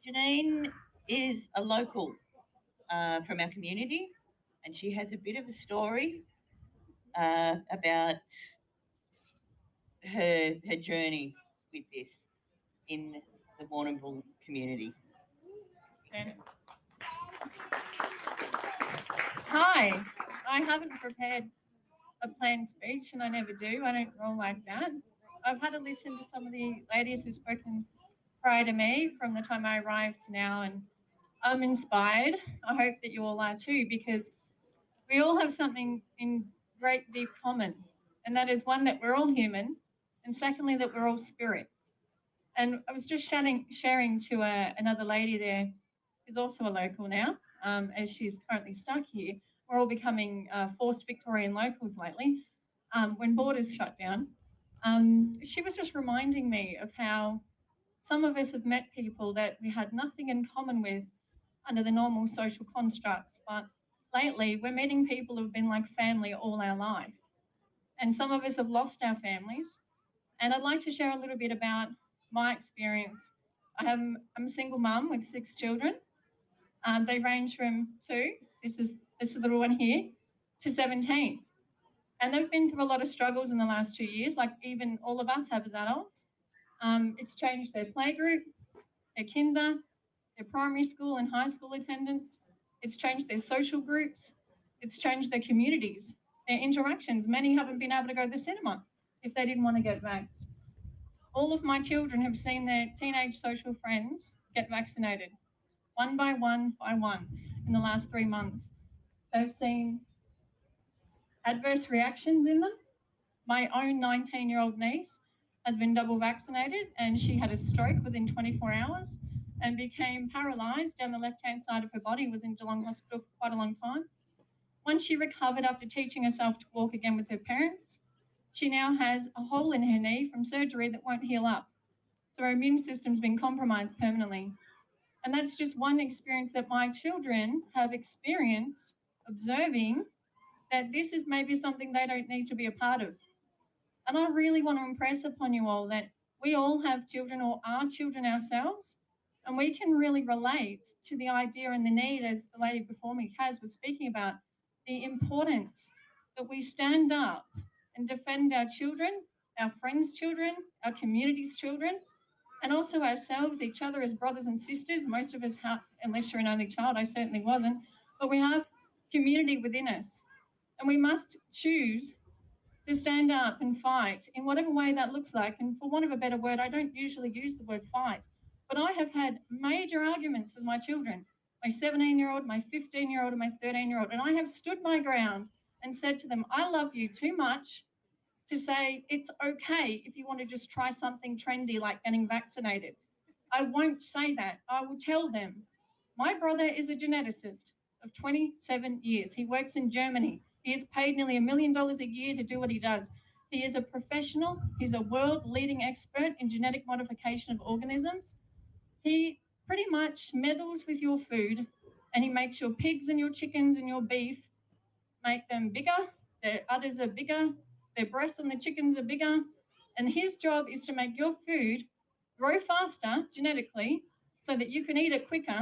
Janine is a local from our community, and she has a bit of a story about her journey with this in the Warnambool community. Hi, I haven't prepared a planned speech, and I never do. I don't roll like that. I've had to listen to some of the ladies who've spoken prior to me from the time I arrived to now, and I'm inspired. I hope that you all are too, because we all have something in great deep common, and that is one, that we're all human, and secondly, that we're all spirit. And I was just sharing to another lady there, who's also a local now, as she's currently stuck here. We're all becoming forced Victorian locals lately, when borders shut down. She was just reminding me of how some of us have met people that we had nothing in common with under the normal social constructs, but lately we're meeting people who've been like family all our life. And some of us have lost our families. And I'd like to share a little bit about my experience. I'm a single mum with 6 children. They range from 2, this is the little one here, to 17. And they've been through a lot of struggles in the last 2 years, like even all of us have as adults. It's changed their playgroup, their kinder, their primary school and high school attendance. It's changed their social groups. It's changed their communities, their interactions. Many haven't been able to go to the cinema if they didn't want to get vaxxed. All of my children have seen their teenage social friends get vaccinated, one by one by one, in the last 3 months. They've seen adverse reactions in them. My own 19-year-old niece has been double vaccinated, and she had a stroke within 24 hours and became paralysed down the left-hand side of her body, was in Geelong Hospital for quite a long time. Once she recovered after teaching herself to walk again with her parents, she now has a hole in her knee from surgery that won't heal up. So her immune system's been compromised permanently. And that's just one experience that my children have experienced, observing that this is maybe something they don't need to be a part of. And I really want to impress upon you all that we all have children or are children ourselves, and we can really relate to the idea and the need, as the lady before me, Kaz, was speaking about, the importance that we stand up and defend our children, our friends' children, our community's children, and also ourselves, each other as brothers and sisters. Most of us have, unless you're an only child, I certainly wasn't, but we have community within us. And we must choose to stand up and fight in whatever way that looks like. And for want of a better word, I don't usually use the word fight, but I have had major arguments with my children, my 17-year-old, my 15-year-old, and my 13-year-old. And I have stood my ground and said to them, I love you too much to say it's okay if you want to just try something trendy like getting vaccinated. I won't say that. I will tell them. My brother is a geneticist of 27 years. He works in Germany. He is paid nearly $1 million a year to do what he does. He is a professional. He's a world-leading expert in genetic modification of organisms. He pretty much meddles with your food, and he makes your pigs and your chickens and your beef, make them bigger, their udders are bigger, their breasts and the chickens are bigger, and his job is to make your food grow faster genetically so that you can eat it quicker,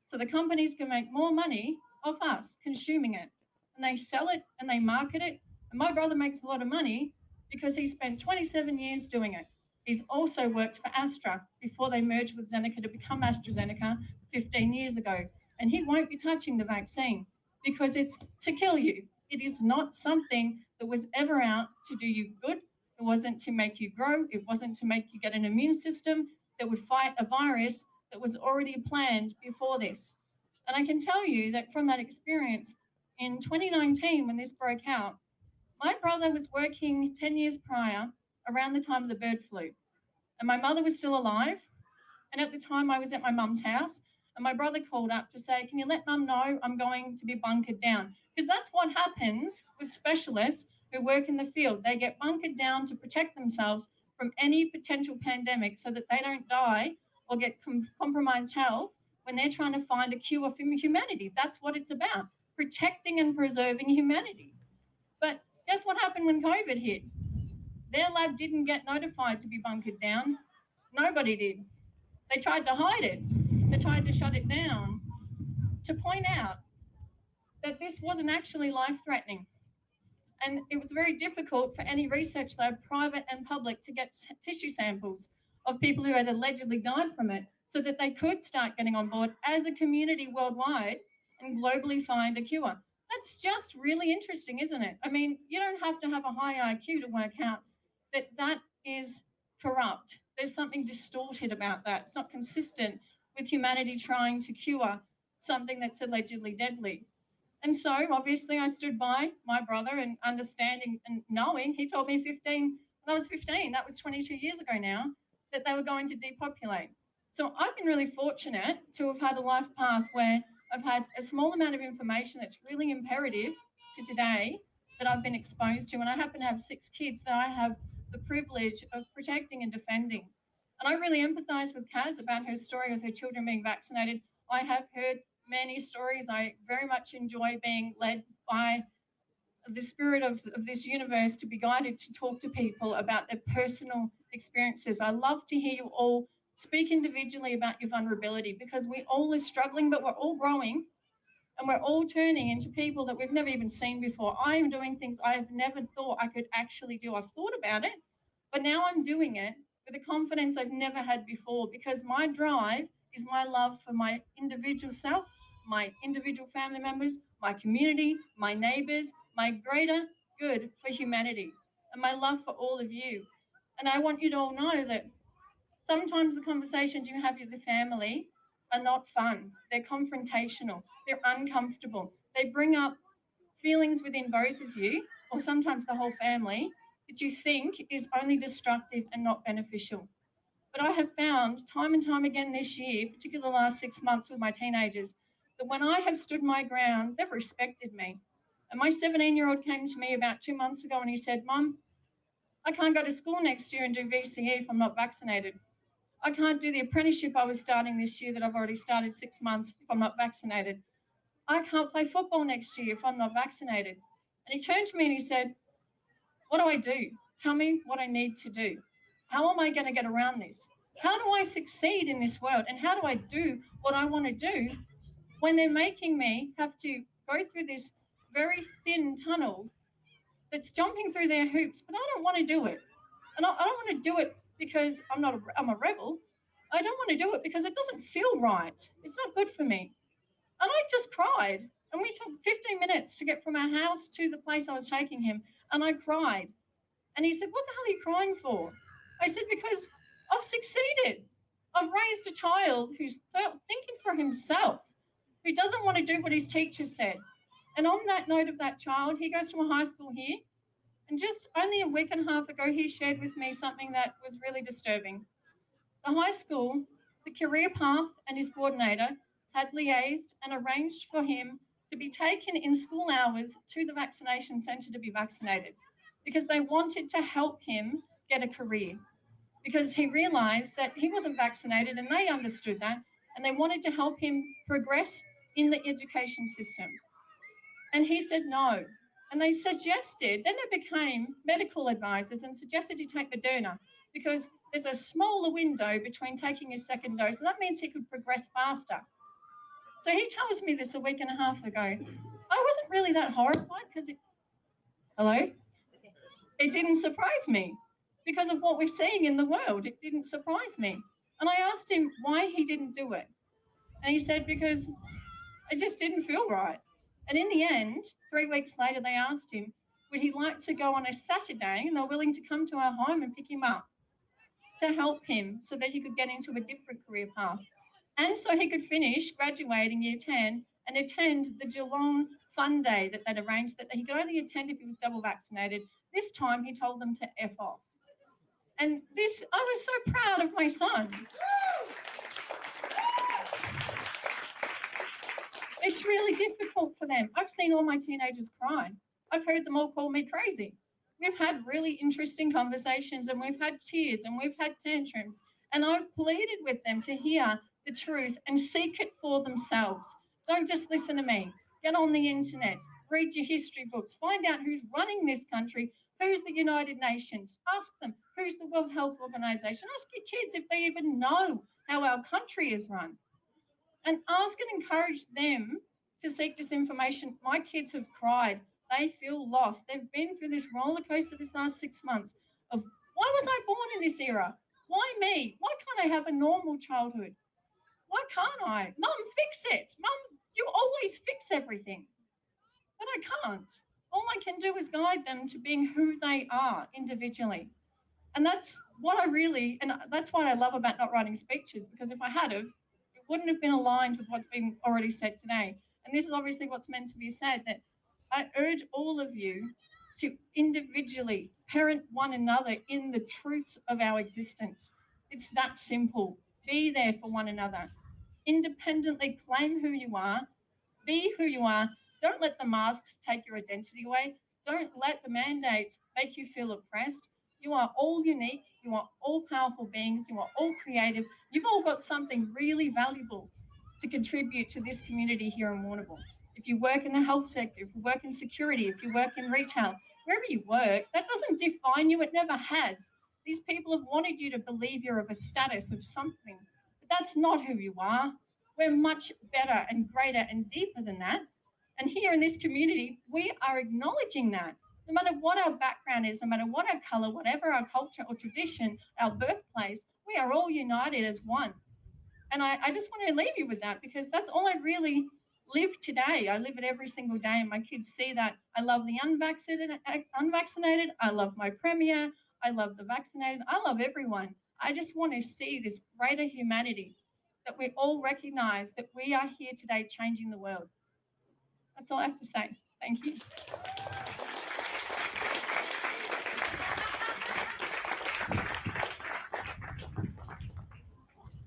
so the companies can make more money off us consuming it. And they sell it and they market it. And my brother makes a lot of money because he spent 27 years doing it. He's also worked for Astra before they merged with Zeneca to become AstraZeneca 15 years ago. And he won't be touching the vaccine because it's to kill you. It is not something that was ever out to do you good. It wasn't to make you grow. It wasn't to make you get an immune system that would fight a virus that was already planned before this. And I can tell you that from that experience, in 2019, when this broke out, my brother was working 10 years prior, around the time of the bird flu. And my mother was still alive. And at the time, I was at my mum's house. And my brother called up to say, can you let mum know I'm going to be bunkered down? Because that's what happens with specialists who work in the field. They get bunkered down to protect themselves from any potential pandemic so that they don't die or get compromised health when they're trying to find a cure for humanity. That's what it's about, protecting and preserving humanity. But guess what happened when COVID hit? Their lab didn't get notified to be bunkered down. Nobody did. They tried to hide it. They tried shut it down to point out that this wasn't actually life-threatening. And it was very difficult for any research lab, private and public, to get tissue samples of people who had allegedly died from it so that they could start getting on board as a community worldwide and globally find a cure. That's just really interesting, isn't it? I mean, you don't have to have a high IQ to work out that that is corrupt. There's something distorted about that. It's not consistent with humanity trying to cure something that's allegedly deadly. And so, obviously, I stood by my brother and understanding and knowing. He told me when I was 15, that was 22 years ago now, that they were going to depopulate. So I've been really fortunate to have had a life path where I've had a small amount of information that's really imperative to today that I've been exposed to. And I happen to have 6 kids that I have the privilege of protecting and defending. And I really empathise with Kaz about her story of her children being vaccinated. I have heard many stories. I very much enjoy being led by the spirit of this universe to be guided to talk to people about their personal experiences. I love to hear you all speak individually about your vulnerability, because we all are struggling, but we're all growing and we're all turning into people that we've never even seen before. I am doing things I have never thought I could actually do. I've thought about it, but now I'm doing it with a confidence I've never had before, because my drive is my love for my individual self, my individual family members, my community, my neighbours, my greater good for humanity, and my love for all of you. And I want you to all know that sometimes the conversations you have with the family are not fun. They're confrontational. They're uncomfortable. They bring up feelings within both of you, or sometimes the whole family, that you think is only destructive and not beneficial. But I have found time and time again this year, particularly the last 6 months with my teenagers, that when I have stood my ground, they've respected me. And my 17-year-old came to me about 2 months ago and he said, "Mum, I can't go to school next year and do VCE if I'm not vaccinated. I can't do the apprenticeship I was starting this year that I've already started 6 months if I'm not vaccinated. I can't play football next year if I'm not vaccinated." And he turned to me and he said, "What do I do? Tell me what I need to do. How am I going to get around this? How do I succeed in this world? And how do I do what I want to do when they're making me have to go through this very thin tunnel that's jumping through their hoops, but I don't want to do it. And I don't want to do it because I'm a rebel. I don't want to do it because it doesn't feel right. It's not good for me." And I just cried. And we took 15 minutes to get from our house to the place I was taking him. And I cried. And he said, "What the hell are you crying for?" I said, "Because I've succeeded. I've raised a child who's thinking for himself, who doesn't want to do what his teacher said." And on that note of that child, he goes to a high school here. And just only a week and a half ago, he shared with me something that was really disturbing. The high school, the career path and his coordinator had liaised and arranged for him to be taken in school hours to the vaccination centre to be vaccinated, because they wanted to help him get a career, because he realised that he wasn't vaccinated and they understood that, and they wanted to help him progress in the education system. And he said no. And they suggested, then they became medical advisors and suggested he take Moderna, because there's a smaller window between taking his second dose, and that means he could progress faster. So he tells me this a week and a half ago. I wasn't really that horrified because it didn't surprise me because of what we're seeing in the world. It didn't surprise me. And I asked him why he didn't do it. And he said, "Because it just didn't feel right." And in the end, 3 weeks later, they asked him, would he like to go on a Saturday, and they're willing to come to our home and pick him up to help him so that he could get into a different career path. And so he could finish graduating year 10 and attend the Geelong Fun Day that they'd arranged, that he could only attend if he was double vaccinated. This time he told them to F off. And this, I was so proud of my son. It's really difficult for them. I've seen all my teenagers cry. I've heard them all call me crazy. We've had really interesting conversations, and we've had tears, and we've had tantrums. And I've pleaded with them to hear the truth and seek it for themselves. Don't just listen to me. Get on the internet, read your history books, find out who's running this country, who's the United Nations. Ask them, who's the World Health Organization. Ask your kids if they even know how our country is run. and ask and encourage them to seek this information. My kids have cried. They feel lost. They've been through this roller coaster this last 6 months of, why was I born in this era? Why me? Why can't I have a normal childhood? Why can't I? Mum, fix it. Mum, you always fix everything. But I can't. All I can do is guide them to being who they are individually. And that's what I really, and that's what I love about not writing speeches, because if I had have, it wouldn't have been aligned with what's been already said today. And this is obviously what's meant to be said, that I urge all of you to individually parent one another in the truths of our existence. It's that simple. Be there for one another. Independently claim who you are. Be who you are. Don't let the masks take your identity away. Don't let the mandates make you feel oppressed. You are all unique. You are all powerful beings. You are all creative. You've all got something really valuable to contribute to this community here in Warnambool. If you work in the health sector, if you work in security, if you work in retail, wherever you work, that doesn't define you. It never has. These people have wanted you to believe you're of a status of something, but that's not who you are. We're much better and greater and deeper than that. And here in this community, we are acknowledging that. No matter what our background is, no matter what our colour, whatever our culture or tradition, our birthplace, we are all united as one. And I just want to leave you with that, because that's all I really live today. I live it every single day, and my kids see that. I love the unvaccinated. I love my premier. I love the vaccinated. I love everyone. I just want to see this greater humanity, that we all recognise that we are here today changing the world. That's all I have to say. Thank you.